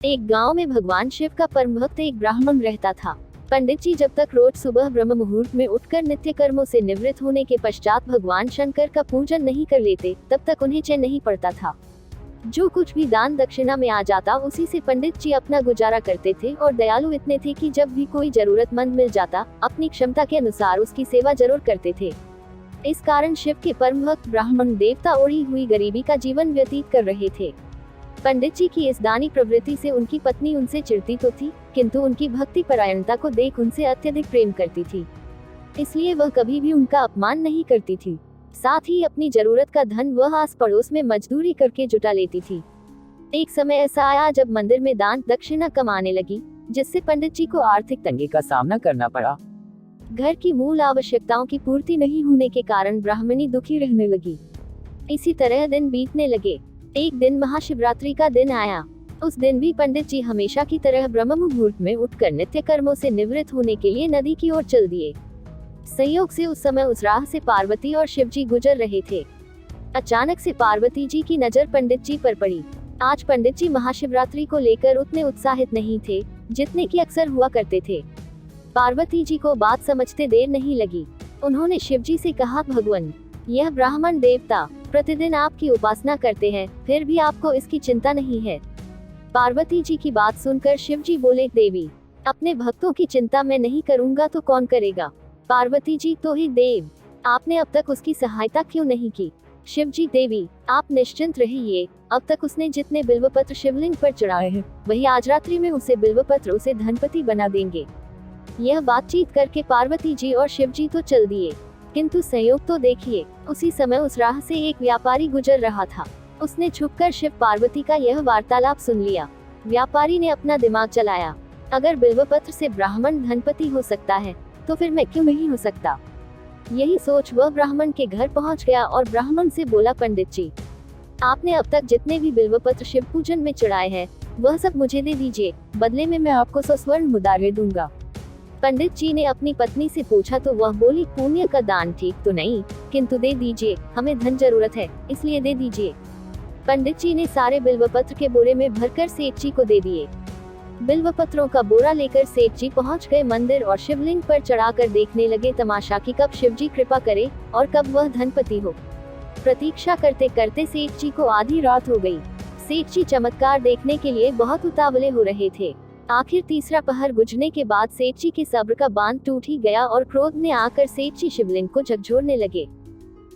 एक गांव में भगवान शिव का परम भक्त एक ब्राह्मण रहता था। पंडित जी जब तक रोज सुबह ब्रह्म मुहूर्त में उठकर नित्य कर्मों से निवृत्त होने के पश्चात भगवान शंकर का पूजन नहीं कर लेते, तब तक उन्हें चैन नहीं पड़ता था। जो कुछ भी दान दक्षिणा में आ जाता उसी से पंडित जी अपना गुजारा करते थे और दयालु इतने थे कि जब भी कोई जरूरतमंद मिल जाता अपनी क्षमता के अनुसार उसकी सेवा जरूर करते थे। इस कारण शिव के परम भक्त ब्राह्मण देवता ओढ़ी हुई गरीबी का जीवन व्यतीत कर रहे थे। पंडित जी की इस दानी प्रवृत्ति से उनकी पत्नी उनसे चिढ़ती तो थी, किंतु उनकी भक्ति परायणता को देख उनसे अत्यधिक प्रेम करती थी, इसलिए वह कभी भी उनका अपमान नहीं करती थी। साथ ही अपनी जरूरत का धन वह आस पड़ोस में मजदूरी करके जुटा लेती थी। एक समय ऐसा आया जब मंदिर में दान दक्षिणा कम आने लगी, जिससे पंडित जी को आर्थिक तंगी का सामना करना पड़ा। घर की मूल आवश्यकताओं की पूर्ति नहीं होने के कारण ब्राह्मणी दुखी रहने लगी। इसी तरह दिन बीतने लगे। एक दिन महाशिवरात्रि का दिन आया। उस दिन भी पंडित जी हमेशा की तरह ब्रह्म मुहूर्त में उठकर नित्य कर्मों से निवृत्त होने के लिए नदी की ओर चल दिए। संयोग से उस समय उस राह से पार्वती और शिव जी गुजर रहे थे। अचानक से पार्वती जी की नजर पंडित जी पर पड़ी। आज पंडित जी महाशिवरात्रि को लेकर उतने उत्साहित नहीं थे जितने कि अक्सर हुआ करते थे। पार्वती जी को बात समझते देर नहीं लगी। उन्होंने शिव जी से कहा, भगवान, यह ब्राह्मण देवता प्रतिदिन आपकी उपासना करते हैं, फिर भी आपको इसकी चिंता नहीं है। पार्वती जी की बात सुनकर शिव जी बोले, देवी, अपने भक्तों की चिंता मैं नहीं करूंगा तो कौन करेगा? पार्वती जी, तो ही देव, आपने अब तक उसकी सहायता क्यों नहीं की? शिव जी, देवी, आप निश्चिंत रहिए, अब तक उसने जितने बिल्वपत्र शिवलिंग पर चढ़ाए हैं वही आज रात्रि में उसे बिल्वपत्र उसे धनपति बना देंगे। यह बातचीत करके पार्वती जी और शिव जी तो चल दिए, किंतु संयोग तो देखिए, उसी समय उस राह से एक व्यापारी गुजर रहा था। उसने छुपकर शिव पार्वती का यह वार्तालाप सुन लिया। व्यापारी ने अपना दिमाग चलाया, अगर बिल्वपत्र से ब्राह्मण धनपति हो सकता है तो फिर मैं क्यों नहीं हो सकता? यही सोच वह ब्राह्मण के घर पहुंच गया और ब्राह्मण से बोला, पंडित जी, आपने अब तक जितने भी बिल्वपत्र शिव पूजन में चढ़ाए हैं वह सब मुझे दे दीजिए, बदले में मैं आपको 100 स्वर्ण मुद्राएं दूंगा। पंडित जी ने अपनी पत्नी से पूछा तो वह बोली, पुण्य का दान ठीक तो नहीं, किंतु दे दीजिए, हमें धन जरूरत है, इसलिए दे दीजिए। पंडित जी ने सारे बिल्वपत्र के बोरे में भरकर सेठ जी को दे दिए। बिल्वपत्रों का बोरा लेकर सेठ जी पहुंच गए मंदिर और शिवलिंग पर चढ़ाकर देखने लगे तमाशा कि कब शिव जी कृपा करे और कब वह धनपति हो। प्रतीक्षा करते करते सेठ जी को आधी रात हो गई। सेठ जी चमत्कार देखने के लिए बहुत उतावले हो रहे थे। आखिर तीसरा पहर गुजरने के बाद सेठ जी के सब्र का बांध टूट ही गया और क्रोध में आकर सेठ जी शिवलिंग को झकझोरने लगे।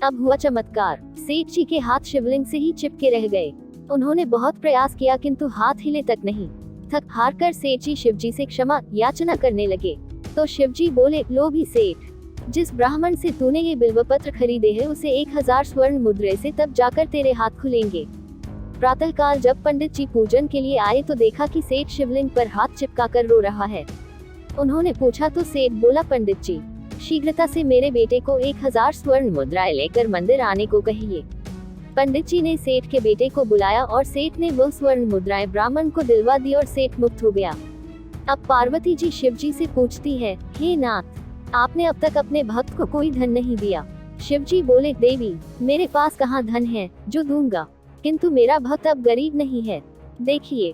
अब हुआ चमत्कार, सेठ जी के हाथ शिवलिंग से ही चिपके रह गए। उन्होंने बहुत प्रयास किया किंतु हाथ हिले तक नहीं। थक हार कर सेठ जी शिव जी से क्षमा याचना करने लगे तो शिव जी बोले, लोभी सेठ, जिस ब्राह्मण से तूने ये बिल्वपत्र खरीदे हैं उसे 1000 स्वर्ण मुद्रे से तब जाकर तेरे हाथ खुलेंगे। प्रातःकाल जब पंडित जी पूजन के लिए आए तो देखा कि सेठ शिवलिंग पर हाथ चिपकाकर रो रहा है। उन्होंने पूछा तो सेठ बोला, पंडित जी, शीघ्रता से मेरे बेटे को 1000 स्वर्ण मुद्राएं लेकर मंदिर आने को कहिए। पंडित जी ने सेठ के बेटे को बुलाया और सेठ ने वह स्वर्ण मुद्राएं ब्राह्मण को दिलवा दी और सेठ मुक्त हो गया। अब पार्वती जी शिव जी से पूछती है, हे नाथ, आपने अब तक अपने भक्त को कोई धन नहीं दिया। शिव जी बोले, देवी, मेरे पास कहाँ धन है जो दूंगा, किंतु मेरा भक्त अब गरीब नहीं है। देखिए,